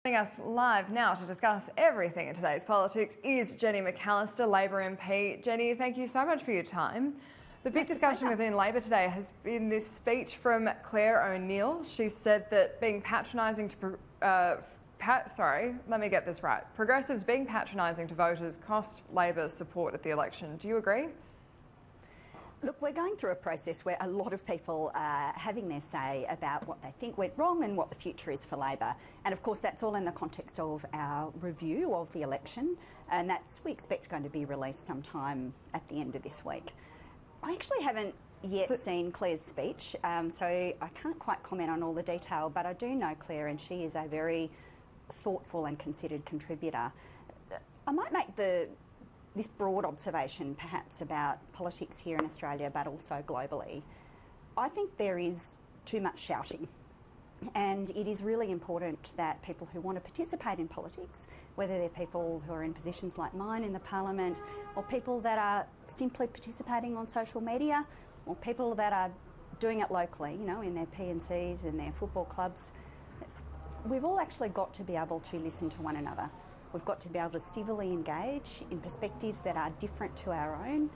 Joining us live now to discuss everything in today's politics is Jenny McAllister, Labor MP. Jenny, thank you so much for your time. The big discussion within Labor today has been this speech from Clare O'Neil. She said that being patronising to progressives being patronising to voters cost Labor support at the election. Do you agree? Look, we're going through a process where a lot of people are having their say about what they think went wrong and what the future is for Labor. And of course, that's all in the context of our review of the election. And that's, we expect, going to be released sometime at the end of this week. I actually haven't yet seen Clare's speech, so I can't quite comment on all the detail, but I do know Clare and she is a very thoughtful and considered contributor. I might make this broad observation perhaps about politics here in Australia but also globally. I think there is too much shouting, and it is really important that people who want to participate in politics, whether they're people who are in positions like mine in the Parliament or people that are simply participating on social media or people that are doing it locally, you know, in their PNCs and their football clubs, we've all actually got to be able to listen to one another. We've got to be able to civilly engage in perspectives that are different to our own,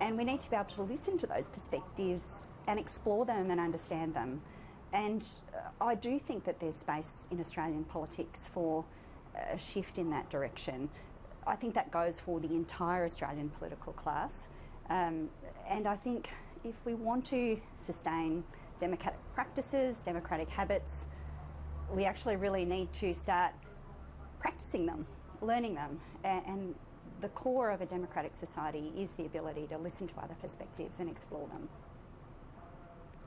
and we need to be able to listen to those perspectives and explore them and understand them. And I do think that there's space in Australian politics for a shift in that direction. I think that goes for the entire Australian political class. And I think if we want to sustain democratic practices, democratic habits, we actually really need to start practicing them, learning them, and the core of a democratic society is the ability to listen to other perspectives and explore them.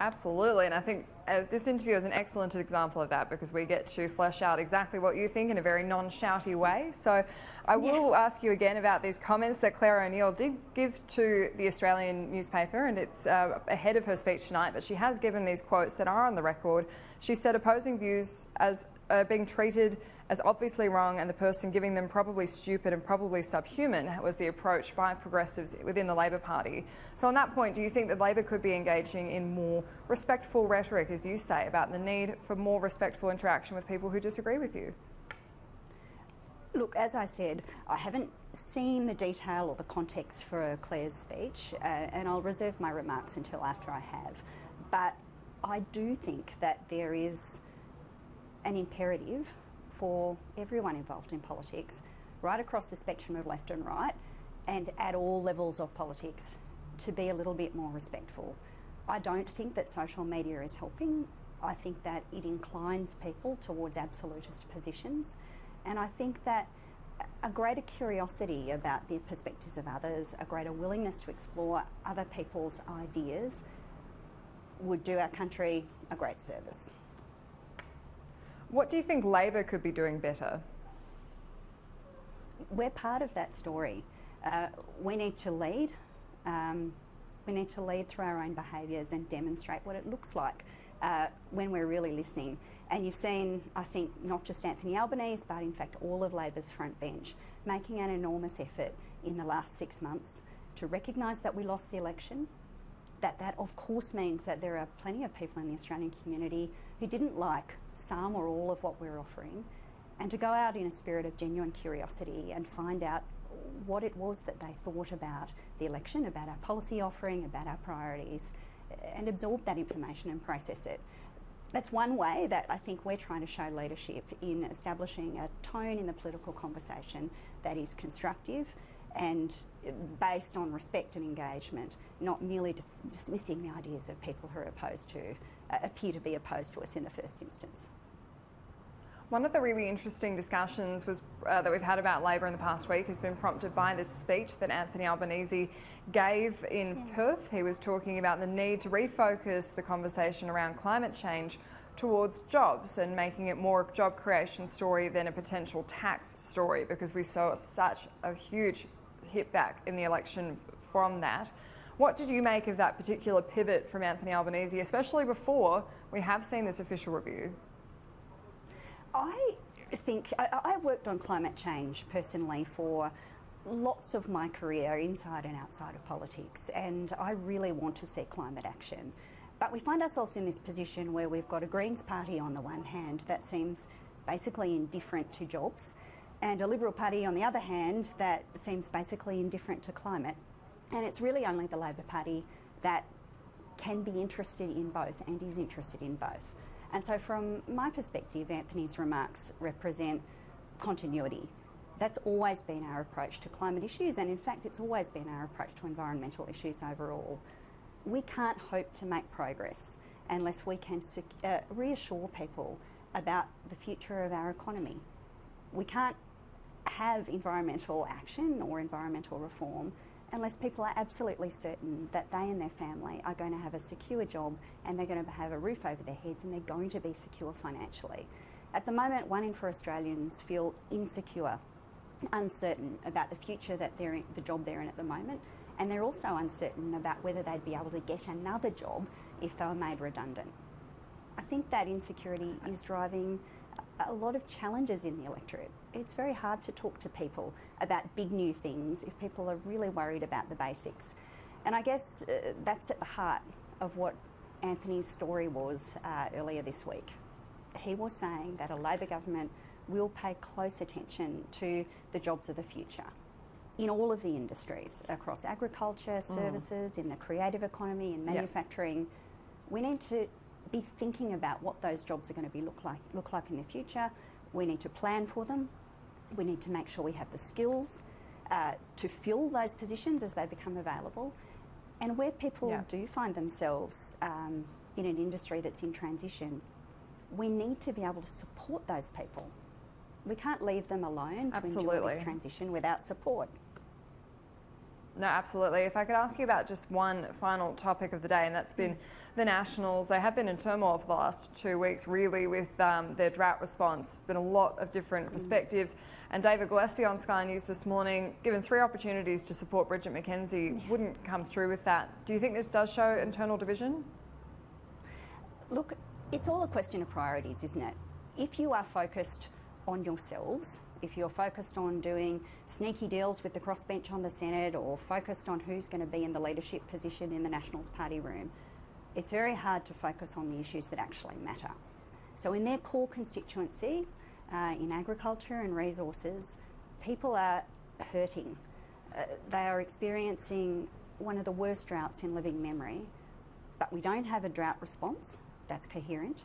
Absolutely, and I think this interview is an excellent example of that because we get to flesh out exactly what you think in a very non-shouty way. So I will ask you again about these comments that Clare O'Neil did give to the Australian newspaper, and it's ahead of her speech tonight, but she has given these quotes that are on the record. She said opposing views as being treated as obviously wrong and the person giving them probably stupid and probably subhuman was the approach by progressives within the Labor Party. So on that point, do you think that Labor could be engaging in more respectful rhetoric, as you say, about the need for more respectful interaction with people who disagree with you? Look, as I said, I haven't seen the detail or the context for Clare's speech, and I'll reserve my remarks until after I have. But I do think that there is an imperative for everyone involved in politics, right across the spectrum of left and right, and at all levels of politics, to be a little bit more respectful. I don't think that social media is helping. I think that it inclines people towards absolutist positions, and I think that a greater curiosity about the perspectives of others, a greater willingness to explore other people's ideas would do our country a great service. What do you think Labor could be doing better? We're part of that story. We need to lead. We need to lead through our own behaviours and demonstrate what it looks like when we're really listening. And you've seen, I think, not just Anthony Albanese, but in fact all of Labor's front bench making an enormous effort in the last 6 months to recognise that we lost the election. That of course means that there are plenty of people in the Australian community who didn't like some or all of what we're offering, and to go out in a spirit of genuine curiosity and find out what it was that they thought about the election, about our policy offering, about our priorities, and absorb that information and process it. That's one way that I think we're trying to show leadership in establishing a tone in the political conversation that is constructive and based on respect and engagement, not merely dismissing the ideas of people who are appear to be opposed to us in the first instance. One of the really interesting discussions that we've had about Labor in the past week has been prompted by this speech that Anthony Albanese gave in Perth. He was talking about the need to refocus the conversation around climate change towards jobs and making it more a job creation story than a potential tax story, because we saw such a huge hit back in the election from that. What did you make of that particular pivot from Anthony Albanese, especially before we have seen this official review? I think I've worked on climate change personally for lots of my career inside and outside of politics, and I really want to see climate action. But we find ourselves in this position where we've got a Greens party on the one hand that seems basically indifferent to jobs, and a Liberal Party, on the other hand, that seems basically indifferent to climate. And it's really only the Labor Party that can be interested in both and is interested in both. And so from my perspective, Anthony's remarks represent continuity. That's always been our approach to climate issues, and in fact it's always been our approach to environmental issues overall. We can't hope to make progress unless we can reassure people about the future of our economy. We can't have environmental action or environmental reform unless people are absolutely certain that they and their family are going to have a secure job and they're going to have a roof over their heads and they're going to be secure financially. At the moment, 1 in 4 Australians feel insecure, uncertain about the future that they're in, the job they're in at the moment, and they're also uncertain about whether they'd be able to get another job if they were made redundant. I think that insecurity is driving a lot of challenges in the electorate. It's very hard to talk to people about big new things if people are really worried about the basics. And I guess that's at the heart of what Anthony's story was earlier this week. He was saying that a Labor government will pay close attention to the jobs of the future in all of the industries, across agriculture, services, in the creative economy, in manufacturing. Yep. We need to be thinking about what those jobs are going to be look like in the future. We need to plan for them. We need to make sure we have the skills to fill those positions as they become available. And where people do find themselves in an industry that's in transition, we need to be able to support those people. We can't leave them alone to enjoy this transition without support. No, absolutely. If I could ask you about just one final topic of the day, and that's been the Nationals. They have been in turmoil for the last 2 weeks, really, with their drought response. Been a lot of different perspectives. And David Gillespie on Sky News this morning, given 3 opportunities to support Bridget McKenzie, wouldn't come through with that. Do you think this does show internal division? Look, it's all a question of priorities, isn't it? If you are focused on yourselves, if you're focused on doing sneaky deals with the crossbench on the Senate or focused on who's going to be in the leadership position in the Nationals party room, it's very hard to focus on the issues that actually matter. So in their core constituency, in agriculture and resources, people are hurting. They are experiencing one of the worst droughts in living memory, but we don't have a drought response that's coherent.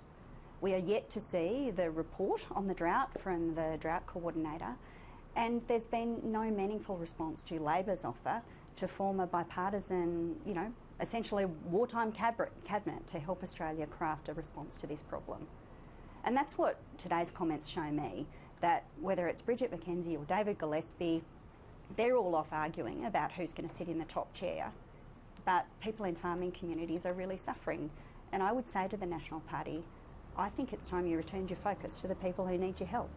We are yet to see the report on the drought from the drought coordinator, and there's been no meaningful response to Labor's offer to form a bipartisan, essentially wartime cabinet to help Australia craft a response to this problem. And that's what today's comments show me, that whether it's Bridget McKenzie or David Gillespie, they're all off arguing about who's going to sit in the top chair, but people in farming communities are really suffering. And I would say to the National Party, I think it's time you returned your focus to the people who need your help.